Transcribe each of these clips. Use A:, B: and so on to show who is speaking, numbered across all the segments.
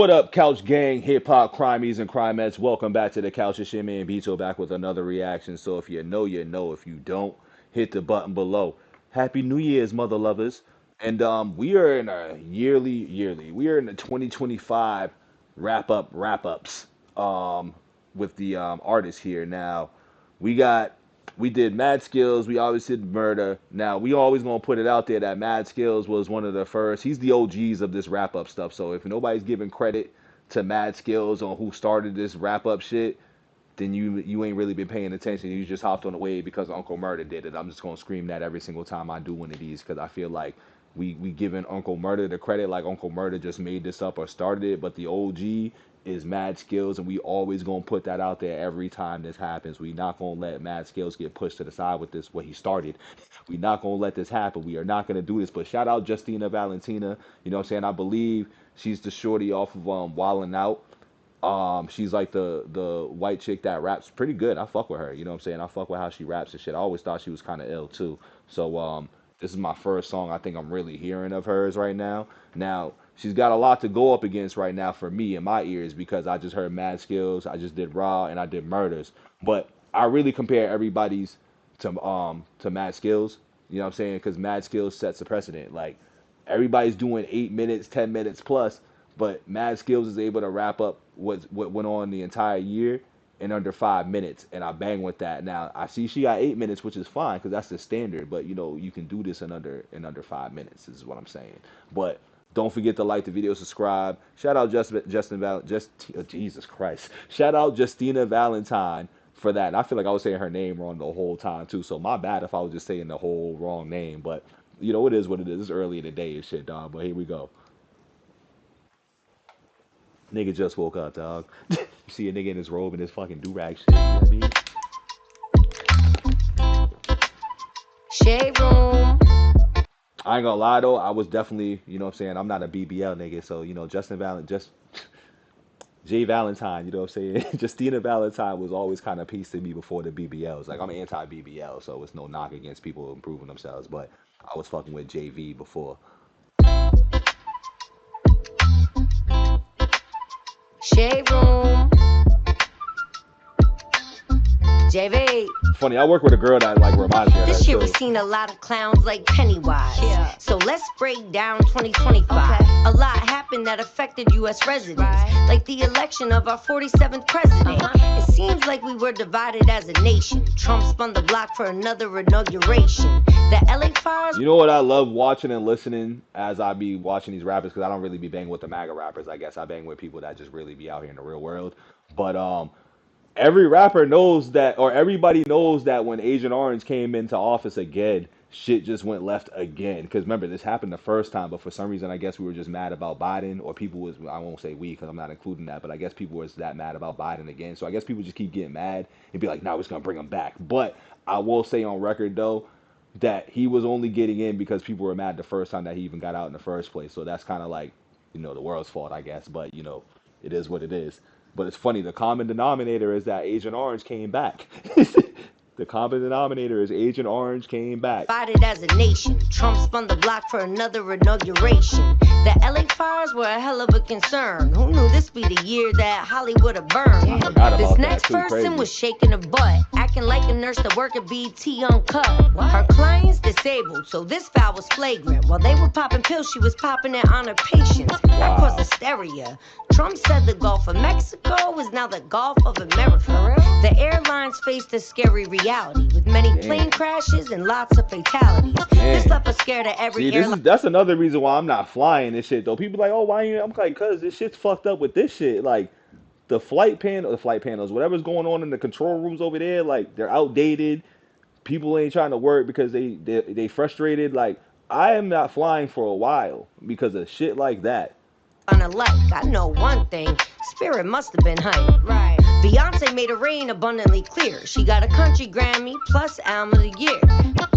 A: What up, Couch Gang, Hip Hop Crimies and Crimettes? Welcome back to the Couch. It's your man Bito back with another reaction. So if you know, you know. If you don't, hit the button below. Happy New Year's, mother lovers. And we are in a yearly. We are in the 2025 wrap ups with the artists here. Now, we got we did Mad Skills. We always did Murder. Now we always gonna put it out there that Mad Skills was one of the first. He's the OGs of this wrap up stuff. So if nobody's giving credit to Mad Skills on who started this wrap up shit, then you ain't really been paying attention. You just hopped on the wave because Uncle Murder did it. I'm just gonna scream that every single time I do one of these because I feel like we giving Uncle Murder the credit like Uncle Murder just made this up or started it, but the OG is Mad Skills, and we always gonna put that out there every time this happens. We not gonna let Mad Skills get pushed to the side with this what he started. We not gonna let this happen. We are not gonna do this. But shout out Justina Valentina. You know what I'm saying? I believe she's the shorty off of Wildin' Out. She's like the white chick that raps pretty good. I fuck with her. You know what I'm saying? I fuck with how she raps and shit. I always thought she was kind of ill too. So this is my first song I think I'm really hearing of hers right now. Now, she's got a lot to go up against right now for me in my ears because I just heard Mad Skills, I just did Raw, and I did Murders. But I really compare everybody's to Mad Skills. You know what I'm saying? Because Mad Skills sets a precedent. Like everybody's doing 8 minutes, 10 minutes plus, but Mad Skills is able to wrap up what went on the entire year in under 5 minutes, and I bang with that. Now I see she got 8 minutes, which is fine because that's the standard. But you know you can do this in under 5 minutes. This is what I'm saying. But don't forget to like the video, subscribe. Shout out Jesus Christ. Shout out Justina Valentine for that. And I feel like I was saying her name wrong the whole time too. So my bad if I was just saying the whole wrong name. But you know it is what it is. It's early in the day and shit, dog. But here we go. Nigga just woke up, dog. You see a nigga in his robe and his fucking do-rag shit. You know what I mean?
B: Shade room.
A: I ain't gonna lie though, I was definitely, you know what I'm saying, I'm not a BBL nigga, so you know, Jay Valentine, you know what I'm saying? Justina Valentine was always kind of peace to me before the BBLs. Like I'm anti BBL, so it's no knock against people improving themselves, but I was fucking with JV before.
B: Shade room. JV.
A: Funny, I work with a girl that like reminds me of her.
B: This year
A: So
B: we've seen a lot of clowns like Pennywise. Yeah. So let's break down 2025. Okay. A lot happened that affected U.S. residents, right, like the election of our 47th president. It seems like we were divided as a nation. Trump spun the block for another inauguration. The LA fires.
A: you know what I love watching and listening as I be watching these rappers because I don't really be banging with the MAGA rappers. I guess I bang with people that just really be out here in the real world. But every rapper knows that, or everybody knows that when Agent Orange came into office again, shit just went left again. Because remember, this happened the first time, but for some reason, I guess we were just mad about Biden, or people was, I won't say we because I'm not including that, but I guess people was that mad about Biden again. So I guess people just keep getting mad and be like, no, we're just going to bring him back. But I will say on record, though, that he was only getting in because people were mad the first time that he even got out in the first place. So that's kind of like, you know, the world's fault, I guess. But, you know, it is what it is. But it's funny, the common denominator is that Agent Orange came back. The common denominator is Agent Orange came back.
B: Divided as a nation. Trump spun the block for another inauguration. The LA fires were a hell of a concern. Who knew this be the year that Hollywood would burn?
A: I forgot
B: This
A: about that
B: next
A: too.
B: person
A: Crazy.
B: was shaking a butt, acting like a nurse that work at BT Uncut. Her client's disabled, so this foul was flagrant. While they were popping pills, she was popping it on her patients. That caused hysteria. Trump said the Gulf of Mexico is now the Gulf of America. The airlines faced a scary reality with many plane crashes and lots of fatalities. This left us scared of every
A: See,
B: airline.
A: that's another reason why I'm not flying this shit though. People like, oh, why you? I'm like, cause this shit's fucked up with this shit. Like the flight panels, whatever's going on in the control rooms over there, like they're outdated. People ain't trying to work because they frustrated. Like I am not flying for a while because of shit like that.
B: Alike. I know one thing, Spirit must have been hype. Right. Beyonce made it rain abundantly clear. She got a country Grammy plus album of the year.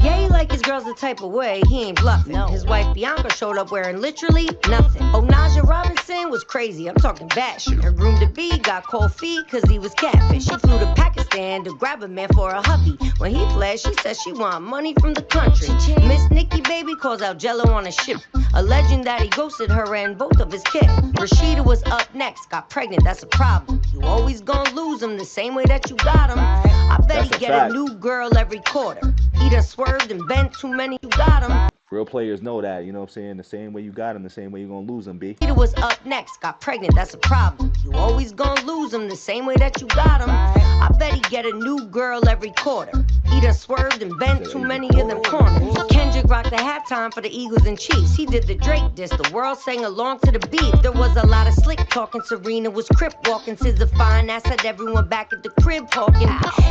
B: Yeah, he like his girls the type of way, he ain't bluffing. No. His wife Bianca showed up wearing literally nothing. Oh, Naja Robinson was crazy, I'm talking bad shit. Her groom-to-be got cold feet cause he was catfish. She flew to Pakistan to grab a man for a hubby. When he fled, she said she want money from the country. Miss Nikki baby calls out Jello on a ship, alleging that he ghosted her and both of his kids. Rashida was up next, got pregnant, that's a problem. You always gonna lose him the same way that you got him. I bet he get a new girl every quarter. He done swerved and bent too many, you got him.
A: Real players know that, you know what I'm saying? The same way you got him, the same way you're gonna lose him, B.
B: Rashida was up next, got pregnant, that's a problem. You always gonna lose him the same way that you got him. I bet he get a new girl every quarter. He done swerved and bent too many of them corners. Kendrick rocked the halftime for the Eagles and Chiefs. He did the Drake diss, the world sang along to the beat. There was a lot of slick talking, Serena was crip walking. SZA fine ass had everyone back at the crib talking.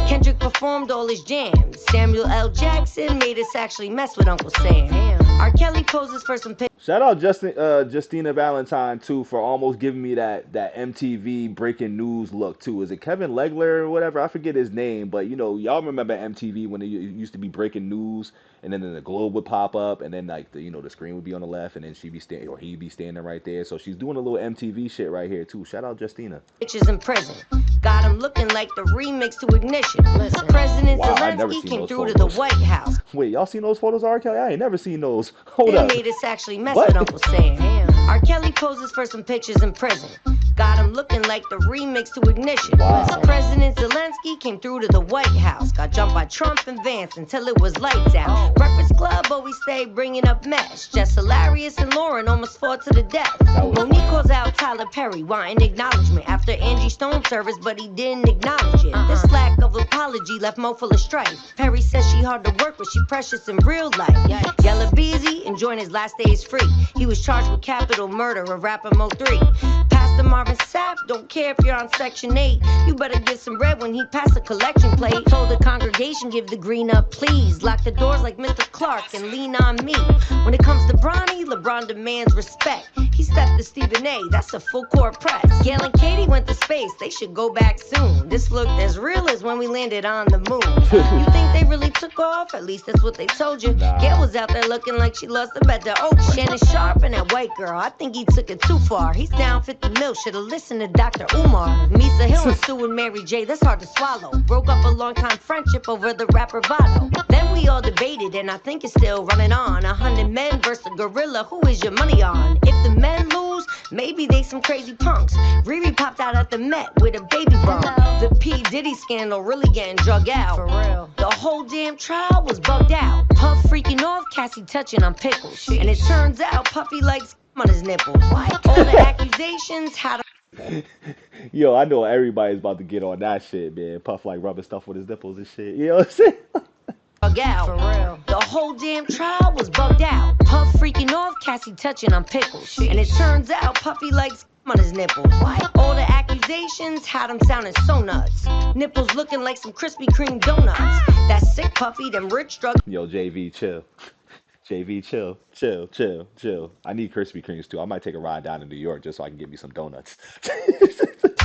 B: Kendrick performed all his jams. Samuel L. Jackson made us actually mess with Uncle Sam. R. Kelly poses for some pictures.
A: Shout out Justina Valentine too for almost giving me that MTV breaking news look too. Is it Kevin Legler or whatever? I forget his name, but you know, y'all remember MTV when it used to be breaking news, and then the globe would pop up, and then like the screen would be on the left, and then she'd be standing or he'd be standing right there. So she's doing a little MTV shit right here too. Shout out Justina.
B: Pictures in prison. Got him looking like the remix to Ignition. Listen, President Zelensky came through to the White House.
A: Wait, y'all seen those photos of R. Kelly? I ain't never seen those. Hold up.
B: They made us actually mess with Uncle Sam. R. Kelly poses for some pictures in prison. Got him looking like the remix to Ignition.
A: Wow.
B: President Zelensky came through to the White House. Got jumped by Trump and Vance until it was lights out. Breakfast Club always stay bringing up mess. Jess Hilarious and Lauren almost fought to the death. Monique calls out Tyler Perry, wanting acknowledgement after Angie Stone service, but he didn't acknowledge it. This lack of apology left Mo full of strife. Perry says she hard to work, but she precious in real life. Yella Beezy enjoying his last days free. He was charged with capital murder of rapper Mo 3. Pastor Marvin Sapp don't care if you're on Section 8. You better get some bread when he passed a collection plate. Told the congregation give the green up, please. Lock the doors like Mr. Clark and lean on me. When it comes to Bronny, LeBron demands respect. He stepped to Stephen A, that's a full court press. Gail and Katie went to space, they should go back soon. This looked as real as when we landed on the moon. You think they really took off? At least that's what they told you. Gail was out there looking like she lost the bet to Oprah. Shannon Sharp and that white girl, I think he took it too far. He's down 50 mil, should've listened to Dr. Umar. Misa Hill and Sue and Mary J, that's hard to swallow. Broke up a long-time friendship over the rapper Vado. Then we all debated, and I think it's still running on. 100 men versus a gorilla, who is your money on? If the men lose, maybe they some crazy punks. Riri popped out at the Met with a baby bump. The P. Diddy scandal really getting drug out. For real. The whole damn trial was bugged out. Puff freaking off, Cassie touching on pickles. And it turns out Puffy likes on his nipples. All the accusations had a...
A: Yo, I know everybody's about to get on that shit, man. Puff like rubbing stuff with his nipples and shit. You know what I'm saying?
B: Out. For real. The whole damn trial was bugged out. Puff freaking off, Cassie touching on pickles. And it turns out Puffy likes on his nipples. All the accusations had him sounding so nuts. Nipples looking like some Krispy Kreme donuts. That sick Puffy, them rich drugs.
A: Yo, JV, chill. JV, chill. I need Krispy Kremes too. I might take a ride down to New York just so I can get me some donuts.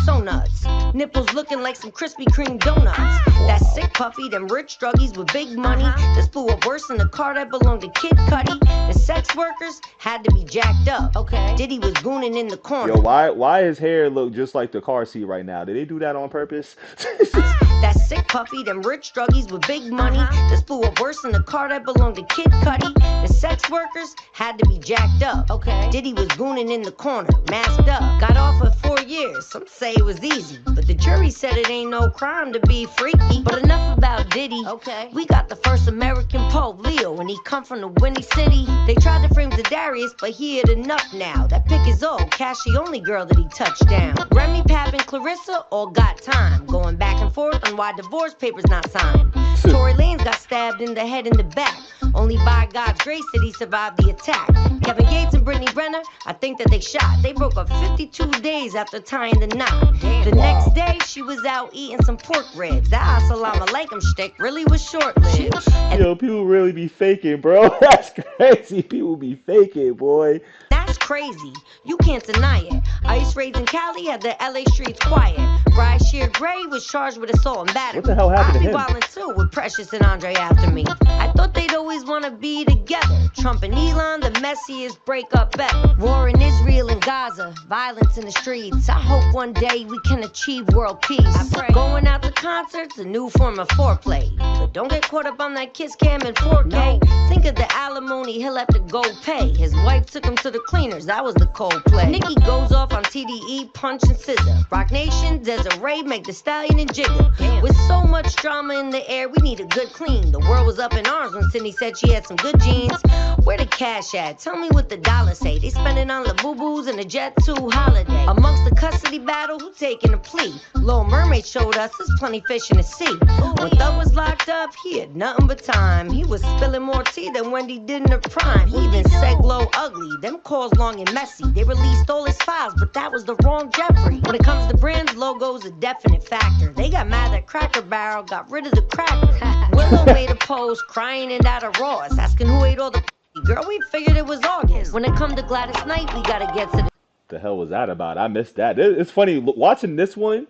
B: So nuts. Nipples looking like some Krispy Kreme donuts. That sick Puffy, them rich druggies with big money. This blew up worse than the car that belonged to Kid Cudi. The sex workers had to be jacked up. Okay. Diddy was gooning in the corner.
A: Yo, why his hair look just like the car seat right now? Did they do that on purpose?
B: That sick Puffy, them rich druggies with big money. This blew up worse than the car that belonged to Kid Cudi. The sex workers had to be jacked up. Okay. Diddy was gooning in the corner, masked up. Got off for 4 years. Some say it was easy, but the jury said it ain't no crime to be freaky. But enough about Diddy. Okay. We got the first American Pope, Leo, and he come from the Windy City. They tried to frame Zadarius, but he had enough now. That pick is old. Cash the only girl that he touched down. Remy, Pap, and Clarissa all got time. Going back and forth on why divorce papers not signed. Tory Lanez got stabbed in the head and the back. Only by God's grace did he survive the attack. Kevin Gates and Brittany Renner, I think that they shot. They broke up 52 days after tying the knot. The next day, she was out eating some pork ribs. That assalamu alaikum shtick really was short-lived.
A: Yo, people really be faking, bro. That's crazy. People be faking, boy.
B: That's crazy. You can't deny it. Ice raids in Cali had the LA streets quiet. Bryce Shear Gray was charged with assault and battery.
A: What the hell happened to him?
B: I be ballin' too with Precious and Andre after me. I Thought they'd always wanna be together. Trump and Elon, the messiest breakup ever. War in Israel and Gaza, violence in the streets. I hope one day we can achieve world peace. I pray. Going out to concerts, a new form of foreplay. But don't get caught up on that kiss cam in 4K. No. Think of the alimony he'll have to go pay. His wife took him to the cleaners, that was the Coldplay. Nicki goes off on TDE, Punch and Scissor. Rock Nation, Desiree, Meg the Stallion and Jigga. Damn. With so much drama in the air, we need a good clean. The world was up in arms when Sydney said she had some good genes. Where the cash at? Tell me what the dollars say. They spending on Labubu's and a Jet 2 holiday. Amongst the custody battle, who taking a plea? Little Mermaid showed us there's plenty fish in the sea. When Thug was locked up, he had nothing but time. He was spilling more tea than Wendy did in her prime. He even said Glow ugly, them calls long and messy. They released all his files, but that was the wrong Jeffrey. When it comes to brands, logos a definite factor. They got mad that Cracker Barrel got rid of the cracker. Willow made a post crying it out of Ross, asking who ate all the girl, we figured it was August. When it come to Gladys Knight, we gotta get to
A: the hell was that about? I missed that. It's funny watching this one.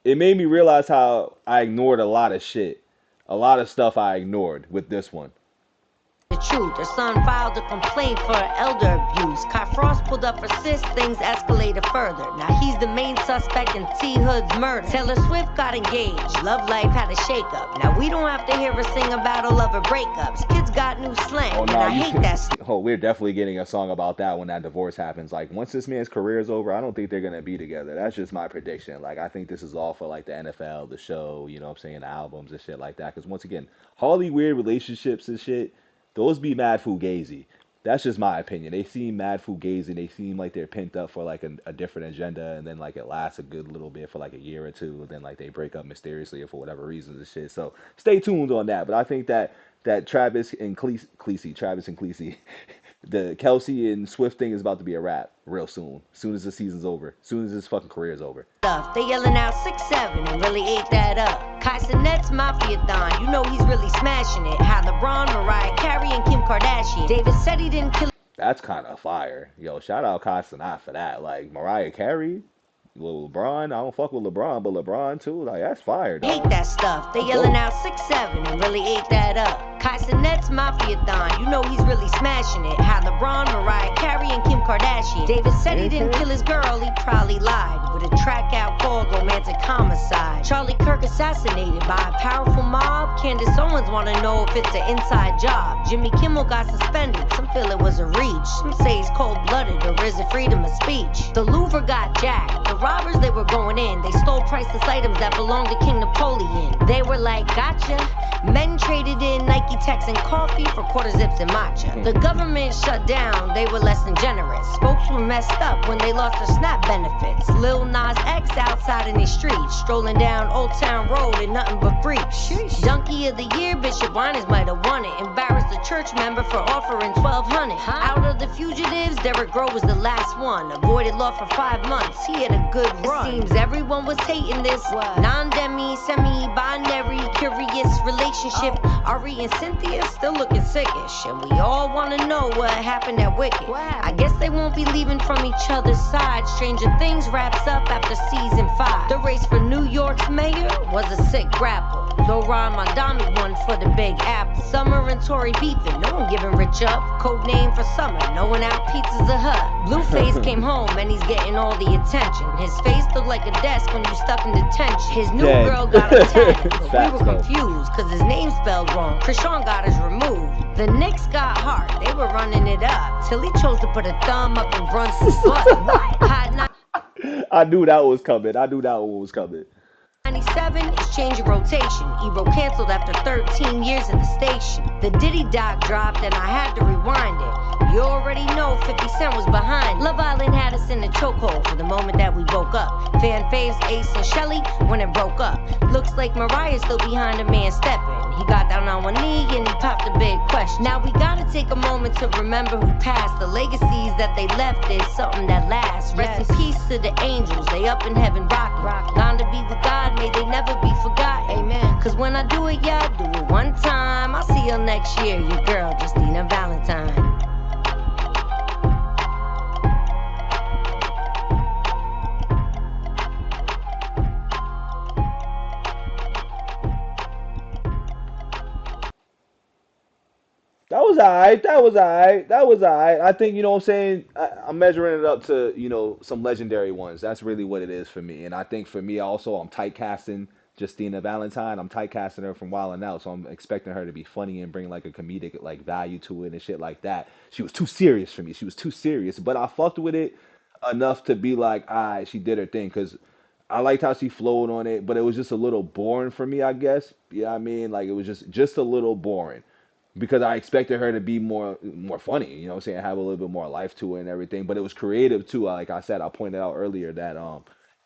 A: It made me realize how I ignored a lot of shit. A lot of stuff I ignored with this one.
B: the truth. Her son filed a complaint for elder abuse. Kai Frost pulled up for sis, things escalated further. Now he's the main suspect in T Hood's murder. Taylor Swift got engaged. Love life had a shakeup. Now we don't have to hear her sing about all of her breakups. Kids got new slang, and I hate that.
A: Oh, we're definitely getting a song about that when that divorce happens. Like, once this man's career is over, I don't think they're going to be together. That's just my prediction. Like, I think this is all for, like, the NFL, the show, you know what I'm saying, the albums and shit like that. Because, once again, Holly weird relationships and shit, those be mad fugazi. That's just my opinion. They seem mad fugazi. They seem like they're pent up for, like, a different agenda, and then, like, it lasts a good little bit for, like, a year or two, and then, like, they break up mysteriously or for whatever reasons and shit. So, stay tuned on that. But I think that Travis and Khaleesi, the Kelsey and Swift thing is about to be a wrap real soon. Soon as the season's over. Soon as his fucking career is over.
B: They yelling out 6'7" and really ate that up. Kai Cenat's Mafia-thon, you know he's really smashing it. How LeBron, Mariah Carey, and Kim Kardashian. David said he didn't kill.
A: That's kind of fire. Yo, shout out Kai Cenat for that. Like, Mariah Carey, LeBron, I don't fuck with LeBron, but LeBron too, like, that's fire, dog.
B: Hate that stuff. They yelling out 6'7" and really ate that up. Kai Cenat's Mafia-thon, you know he's really smashing it. How LeBron, Mariah Carey, and Kim Kardashian. David said he didn't kill his girl, he probably lied. With a track out called Romantic Homicide. Charlie Kirk assassinated by a powerful mob. Candace Owens wanna know if it's an inside job. Jimmy Kimmel got suspended, some feel it was a reach. Some say he's cold-blooded, or is it freedom of speech? The Louvre got jacked. The robbers, they were going in. They stole priceless items that belonged to King Napoleon. They were like, gotcha. Men traded in Nike Techs and coffee for quarter zips and matcha. The government shut down, they were less than generous. Folks were messed up when they lost their SNAP benefits. Lil Nas X outside in the streets, strolling down Old Town Road in nothing but freaks. Donkey of the Year, Bishop Winans might have won it. Embarrassed a church member for offering $1,200. Out of the fugitives, Derrick Grove was the last one. Avoided law for 5 months, he had a good run. It seems everyone was hating this non-demi, semi-binary, curious relationship. Ari and Cynthia still looking sickish, and we all want to know what happened at Wicked. I guess they won't be leaving from each other's side. Stranger Things wraps up after season 5. The race for New York's mayor was a sick grapple. Zoran Mondani won for the Big Apple. Summer and Tory beefing, no one giving Rich up. Code name for Summer, no one out Pizza's a Hut. Blueface came home and he's getting all the attention. His face looked like a desk when you stuck in detention. His new girl got him tatted, but we were confused cause his name spelled wrong. Krishan got his removed. The Knicks got hard, they were running it up till he chose to put a thumb up in Brunson's butt.
A: I knew that was coming. I knew that one was coming.
B: 97 is changing rotation. Ebro canceled after 13 years at the station. The Diddy doc dropped and I had to rewind it. You already know 50 Cent was behind. Love Island had us in a chokehold for the moment that we woke up. Fan faves Ace and Shelly when it broke up. Looks like Mariah's still behind a man stepping. He got down on one knee and he popped a big question. Now we gotta take a moment to remember who passed. The legacies that they left is something that lasts. Rest in peace to the angels, they up in heaven rocking. Gone to be with God, may they never be forgotten. Amen. Cause when I do it, yeah, I do it one time. I'll see you next year, your girl, Justina Valentine.
A: That was alright. That was alright. That was alright. I think, you know what I'm saying? I'm measuring it up to, some legendary ones. That's really what it is for me. And I think for me also, I'm typecasting Justina Valentine. I'm typecasting her from Wild 'N Out, so I'm expecting her to be funny and bring like a comedic like value to it and shit like that. She was too serious for me. She was too serious, but I fucked with it enough to be like, alright, she did her thing because I liked how she flowed on it, but it was just a little boring for me, I guess. Yeah, I mean, like it was just a little boring because I expected her to be more funny, you know what I'm saying, have a little bit more life to it and everything. But it was creative too. Like I said, I pointed out earlier that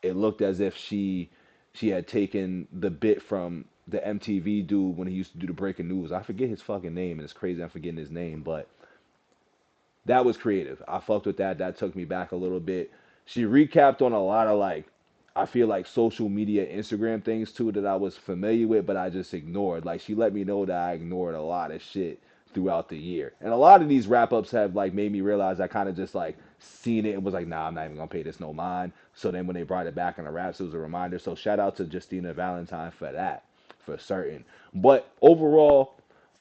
A: it looked as if she had taken the bit from the MTV dude when he used to do the breaking news. I forget his fucking name, and it's crazy I'm forgetting his name, but that was creative. I fucked with that. That took me back a little bit. She recapped on a lot of like, I feel like social media, Instagram things too that I was familiar with, but I just ignored. Like she let me know that I ignored a lot of shit throughout the year. And a lot of these wrap ups have like made me realize I kind of just like seen it and was like, nah, I'm not even gonna pay this no mind. So then when they brought it back in the wraps, it was a reminder. So shout out to Justina Valentine for that, for certain. But overall,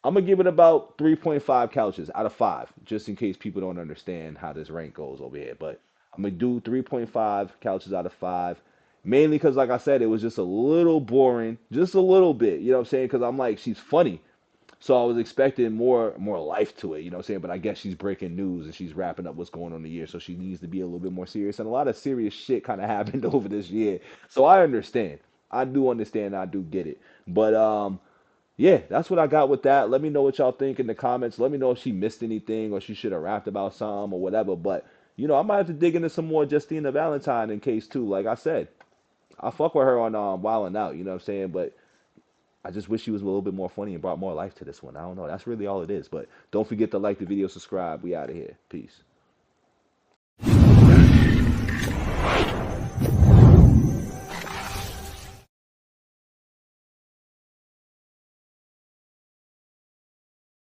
A: I'm gonna give it about 3.5 couches out of 5, just in case people don't understand how this rank goes over here. But I'm gonna do 3.5 couches out of 5, mainly because, like I said, it was just a little boring, just a little bit. You know what I'm saying? Because I'm like, she's funny, so I was expecting more life to it. You know what I'm saying? But I guess she's breaking news and she's wrapping up what's going on in the year, so she needs to be a little bit more serious. And a lot of serious shit kind of happened over this year, so I understand. I do understand. I do get it. But yeah, that's what I got with that. Let me know what y'all think in the comments. Let me know if she missed anything or she should have rapped about some or whatever. But I might have to dig into some more Justina Valentine in case too. Like I said, I fuck with her on Wild 'N Out. You know what I'm saying? But I just wish she was a little bit more funny and brought more life to this one. I don't know. That's really all it is. But don't forget to like the video, subscribe. We out of here. Peace.